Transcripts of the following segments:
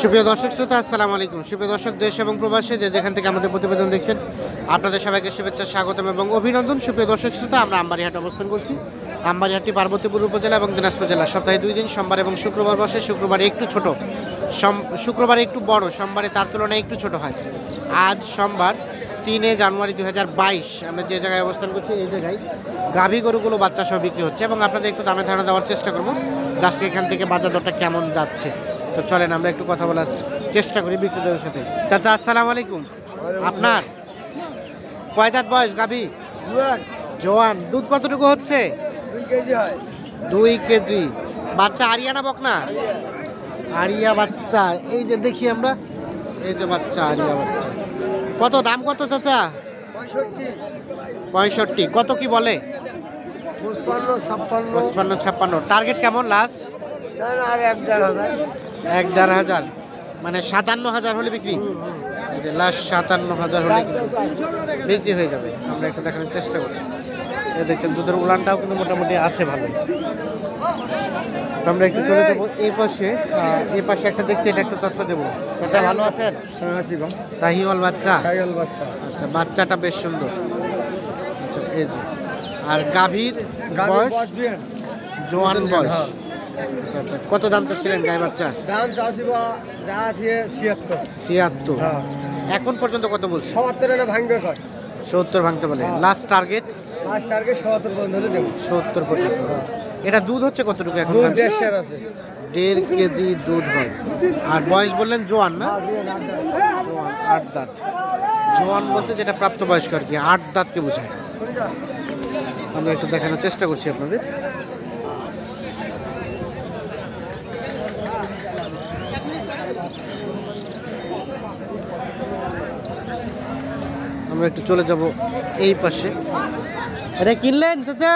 সুপ্রিয় দর্শক শ্রোতা আসসালামু আলাইকুম। সুপ্রিয় দর্শক দেশ এবং প্রবাসে যে যেখান থেকে আমাদের প্রতিবেদন দেখছেন আপনাদের সবাইকে শুভেচ্ছা, স্বাগতম এবং অভিনন্দন। সুপ্রিয় দর্শক শ্রোতা, আমরা আমবাড়িহাট অবস্থান করছি। আমবাড়িহাটটি পার্বতীপুর উপজেলা এবং দিনাজপুর জেলা। সপ্তাহে 2 দিন সোমবার এবং শুক্রবার বসে। শুক্রবারে একটু ছোট, শুক্রবারে একটু বড়, সোমবারে তার তুলনায় একটু ছোট হয়। আজ সোমবার 3 জানুয়ারি 2022 আমরা যে জায়গায় অবস্থান করছি এই জায়গায় গাভী গরুগুলো বাচ্চা সহ বিক্রি হচ্ছে এবং আপনাদের একটু দামে ধারণা দেওয়ার চেষ্টা করবো আজকে এখান থেকে বাজার দরটা কেমন যাচ্ছে। তো চলেন আমরা একটু কথা বলার চেষ্টা করি বিক্রেতাদের সাথে। চাচা আসসালামু আলাইকুম। আপনার কয় দাঁত বয়স গাভী? জোয়ান। দুধ কতটুকু হচ্ছে? 2 কেজি। বাচ্চা আরিয়া না বকনা? আরিয়া বাচ্চা। এই যে দেখি আমরা, এই যে বাচ্চা আরিয়া বাচ্চা। কত দাম কত চাচা? 65। কত কি বলে? 55-56। টার্গেট কেমন লাস্ট? 1,500 মানে 57,000 হলে বিক্রি। এই যে লাস্ট 57,000 হলে বিক্রি হয়ে যাবে। আমরা একটু দেখানোর চেষ্টা করছি। এই দেখছেন দুধের উলানটাও কিন্তু মোটামুটি আছে ভালো। তো আমরা একটু চলে যাবো এই পাশে। এই পাশে একটা দেখছি, এটা একটু তথ্য দেবো। এটা ভালো আছেন? শাহিওয়াল বাচ্চা। আচ্ছা, বাচ্চাটা বেশ সুন্দর। আচ্ছা, এই যে আর গাভীর বয়স জোয়ান বয়স। আচ্ছা আচ্ছা, কত দাম চাচ্ছিলেন গাই বাচ্চা? দাম চাষিবা যা আছে 76। এখন পর্যন্ত কত বলছে? 77 না ভাঙবে কয় 70 ভাঙতে বলে। লাস্ট টার্গেট 77 পর্যন্ত দেব। 70 পর্যন্ত। এটা দুধ হচ্ছে কতটুকু এখন? দুধ 1.5 আছে। 1.5 কেজি দুধ হয়। আর বয়স বললেন জোয়ান না? জোয়ান 8 দাঁত। জোয়ান বলতে যেটা প্রাপ্তবয়স্ক আর কি, 8 দাঁতকে বোঝায়। আমরা একটু দেখানোর চেষ্টা করছি আপনাদের। আমরা একটু চলে যাব এই পাশে। এটা কিনলেন চাচা?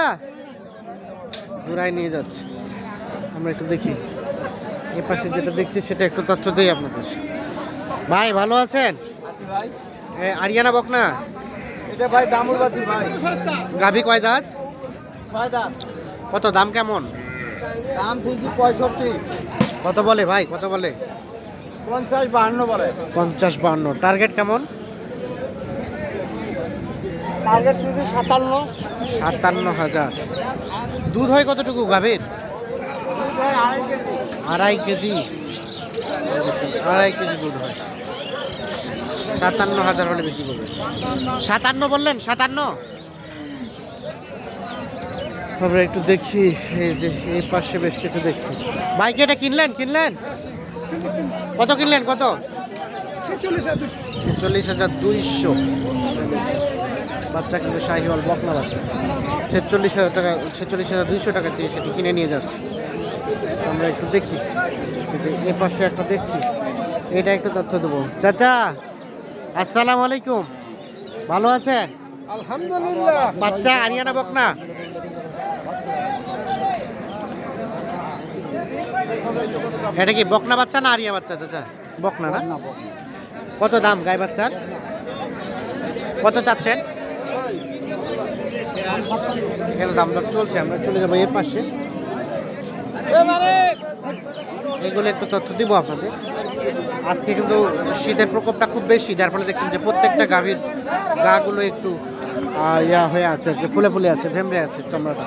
ঘুরাই নিয়ে যাচ্ছে। আমরা একটু দেখি এই পাশে যেটা দেখছি সেটা একটু তথ্য দেই আপনাদের। ভাই ভালো আছেন? আরিয়ানা বকনা? এটা ভাই দামুর বাতি ভাই। গাভী কয় দাঁত? 6 দাঁত। কত দাম কেমন? দাম 65। কত বলে ভাই, কত বলে? 50-52 বলে। 50-52। টার্গেট কেমন? টার্গেট 57। 57,000। দুধ হয় কতটুকু গাভীর? দুধ হয় 2.5 কেজি। 2.5 কেজি দুধ হয়। 57,000 হলে বিক্রি করবে। 57 বললেন? 57। আমরা একটু দেখি এই যে এই পাশে বেশ কিছু দেখছি। বাইক এটা কিনলেন? কত কিনলেন? কত? 46,200। বাচ্চা কিন্তু শাহিওয়াল বকনা বাচ্চা। 46,000 টাকা, 46,200 টাকা দিয়ে সেটি কিনে নিয়ে যাচ্ছে। আমরা একটু দেখি এই যে এ পাশে একটা দেখছি, এটা একটু তথ্য দেবো। চাচা আসসালামু আলাইকুম। ভালো আছেন? আলহামদুলিল্লাহ। বাচ্চা আরিয়ানা বকনা? এটা কি বকনা বাচ্চা না আরিয়া বাচ্চা চাচা? বকনা না? কত দাম গাই বাচ্চার? কত চাচ্ছেন? এখানে দাম দর চলছে। আমরা চলে যাবো এই পাশে। এগুলো একটু তথ্য দিব আপনাদের। আজকে কিন্তু শীতের প্রকোপটা খুব বেশি, যার ফলে দেখছেন যে প্রত্যেকটা গাভীর গাগুলো একটু ইয়া হয়ে আছে আর কি, ফুলে ফুলে আছে, ভেমড়ে আছে চামড়াটা।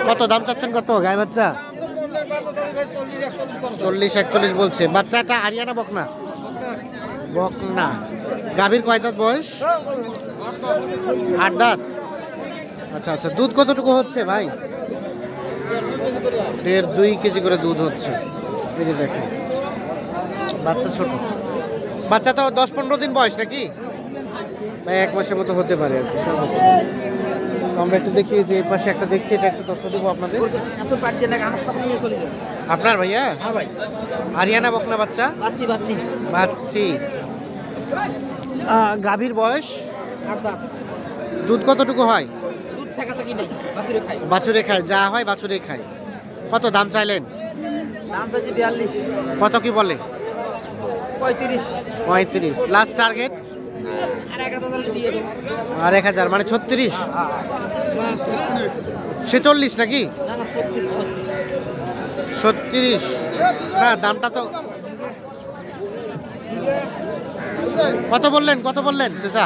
কত দাম চাচ্ছেন? কত গাই বাচ্চা? 40-41 বলছে। বাচ্চাটা আরিয়ানা বকনা? বকনা। গাভীর কয় দাঁত বয়স? 8 দাঁত। আচ্ছা আচ্ছা, দুধ কতটুকু হচ্ছে ভাই? 1.5-2 কেজি করে দুধ হচ্ছে। এই যে দেখেন বাচ্চা ছোট বাচ্চা, তো 10-15 দিন বয়স নাকি ভাই? 1 মাসের মতো হতে পারে আর কি সর্বোচ্চ। তো আমরা একটু দেখি যে এই পাশে একটা দেখছি, এটা একটু তথ্য দেবো আপনাদের। আপনার ভাইয়া? হ্যাঁ ভাই। আরিয়ানা বকনা বাচ্চা? বাচ্চি। গাভীর বয়স? 8 দাঁত। দুধ কতটুকু হয়? দুধ ছাকাছাকি নেই, বাছুরে খায়, যা হয় বাছুরে খায়। কত দাম চাইলেন? দাম চাইছি 42। কত কি বলে? 35। Last target? আর 1,000 মানে 36। 46 নাকি? 36। না দামটা তো কত বললেন চাচা?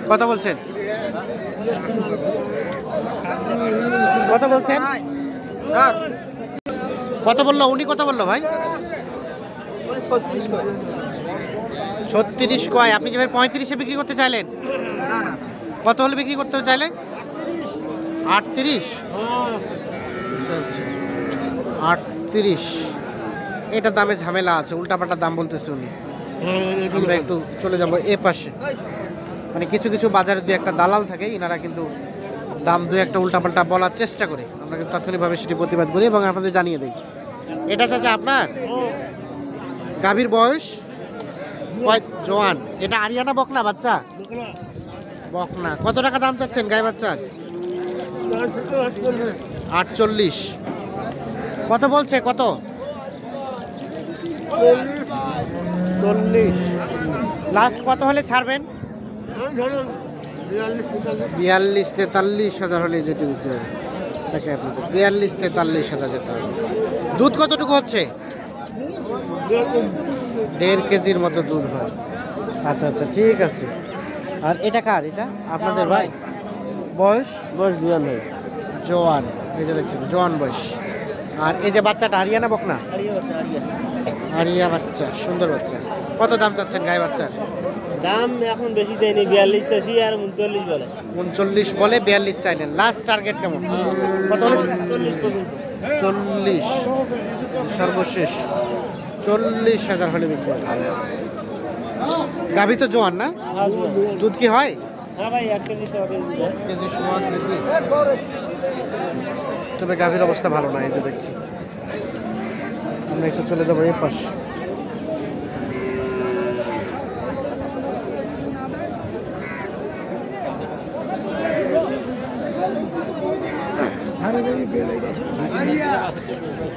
কত বলছেন? কত বলছেন? কত বললো উনি? কত বললো ভাই? 36 কয়। আপনি যেভাবে 35-এ বিক্রি করতে চাইলেন, কত হলে বিক্রি করতে চাইলেন? 38। আচ্ছা আচ্ছা, 38। এটা দামে ঝামেলা আছে, উল্টাপাল্টা দাম বলতেছে উনি। আমরা একটু চলে যাবো এ পাশে। মানে কিছু কিছু বাজারে দু একটা দালাল থাকে, ইনারা কিন্তু দাম দু একটা উল্টাপাল্টা বলার চেষ্টা করে। আমরা কিন্তু তাৎক্ষণিকভাবে সেটি প্রতিবাদ করি এবং আপনাদের জানিয়ে দিই। এটা চাচা আপনার গাভীর বয়স জোয়ান? এটা আরিয়ানা বকনা বাচ্চা? বকনা। কত টাকা দাম চাচ্ছেন গাই বাচ্চার? 48। কত বলছে? কত? 40। লাস্ট কত হলে ছাড়বেন? 42-43 হাজার হলে যেটি দিতে হবে। দেখে আপনাদের 42-43 হাজার যেতে হবে। দুধ কতটুকু হচ্ছে? 1.5 কেজির মতো দুধ হয়। আচ্ছা আচ্ছা, ঠিক আছে। আর এটা কার? এটা আপনাদের ভাই? বয়স জোয়ান ভাই। জোয়ান, এই যে দেখছেন জোয়ান বয়স। আর এই যে বাচ্চাটা আরিয়ানা বকনা? আরিয়া বাচ্চা, সুন্দর বাচ্চা। কত দাম চাচ্ছেন গাই বাচ্চার? দাম এখন বেশি চাইনি, 42 চাইছি আর 39 বলে। 39 বলে 42 চাইলেন। লাস্ট টার্গেট কেমন? কত হলে? 40 পর্যন্ত। 40 সর্বশেষ। 40 হাজার হলে বিক্রি হবে। গাভী তো জোয়ান না? দুধ কি হয়? হ্যাঁ ভাই, 1 কেজি কেজি সোয়া কেজি। তবে গাভীর অবস্থা ভালো না, এই যে দেখছি। আমরা একটু চলে যাবো এই পাশ।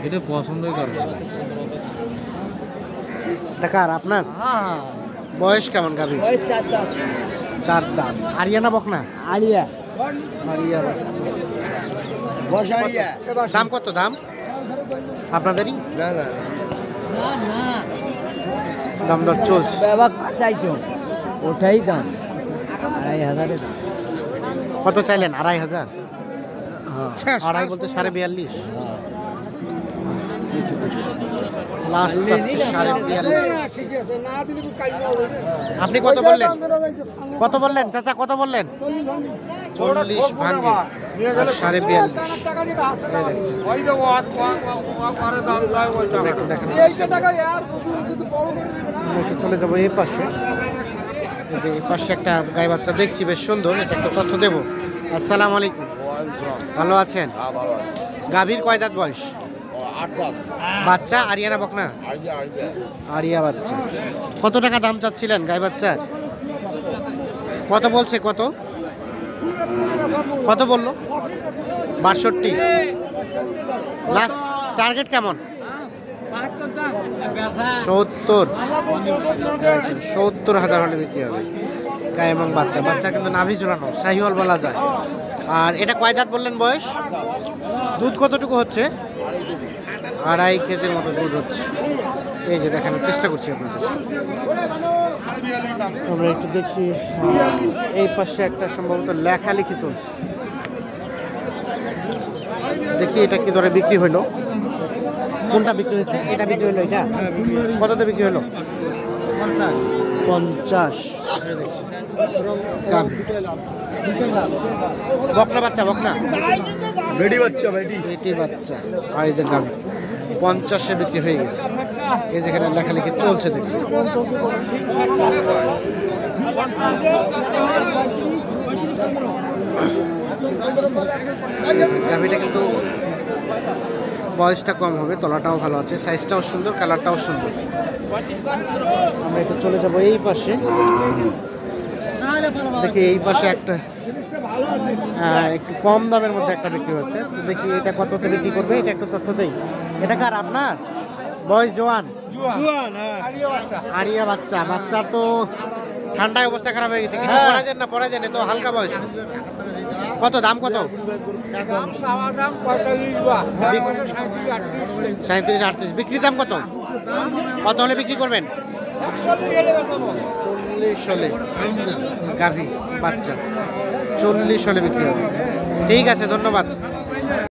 এটা পছন্দই করবো। কার আপনার? বয়স কেমন গাভী? 4 দাঁত। আরিয়ানা বকনা? আরিয়া বাচ্চা। দাম কত? দাম আপনাদেরই? দাম দর চলছে। চাইছো ওটাই দাম 2,500 দাম। কত চাইলেন? 2,500। আড়াই বলতে 42.5। লাস্ট চাচ্ছি 42.5। আপনি কত বললেন? কত বললেন চাচা? কত বললেন? 40 ভাঙে 42। চলে যাবো এই পাশে। এই পাশে একটা গাই বাচ্চা দেখছি, বেশ সুন্দর। এটা একটা তথ্য দেবো। আসসালামু আলাইকুম, ভালো আছেন? গাভীর কয় দাঁত বয়স? 8 দাঁত। বাচ্চা আরিয়ানা বকনা? আরিয়া বাচ্চা। কত টাকা দাম চাচ্ছিলেন গাই বাচ্চার? কত বলছে? কত কত বললো? 62। লাস্ট টার্গেট কেমন? 70 হাজার হলে বিক্রি হবে। গায়ে এবং বাচ্চা কিন্তু নাভি ঝুলানো, শাহিওয়াল বলা যায়। আর এটা কয় দাঁত বললেন বয়স? দুধ কতটুকু হচ্ছে? 2.5 কেজির মতো দুধ হচ্ছে। এই যে দেখানোর চেষ্টা করছি আপনাদের। আমরা একটু দেখি। এই পাশে একটা সম্ভবত লেখালেখি চলছে, দেখি এটা কি দরে বিক্রি হইলো। কোনটা বিক্রি হয়েছে? এটা বিক্রি হলো। এটা কততে বিক্রি হলো? 50। বকনা বাচ্চা? বকনা বেডি বাচ্চা। বেটি বাচ্চা। আর এই যে গাভী 50-এ বিক্রি হয়ে গেছে। এই যেখানে লেখালেখি চলছে দেখছি। গাভীটা কিন্তু বয়সটা কম হবে, তলাটাও ভালো আছে, সাইজটাও সুন্দর, কালারটাও সুন্দর। আমরা একটু চলে যাবো এই পাশে। দেখি এই পাশে একটা একটু কম দামের মধ্যে একটা বিক্রি হচ্ছে। দেখি এটা কততে বিক্রি করবে, এটা একটু তথ্য দেই। এটা কার আপনার? বয়স জোয়ান? আরিয়া বাচ্চা। বাচ্চার তো ঠান্ডায় অবস্থা খারাপ হয়ে গেছে, কিছু পড়া যায় না? পড়া যায় না তো, হালকা বয়স। কত দাম? কত? 37-38। বিক্রি দাম কত? কত হলে বিক্রি করবেন? 40 হলে গাভী বাচ্চা 40 হলে বিক্রি হবে। ঠিক আছে, ধন্যবাদ।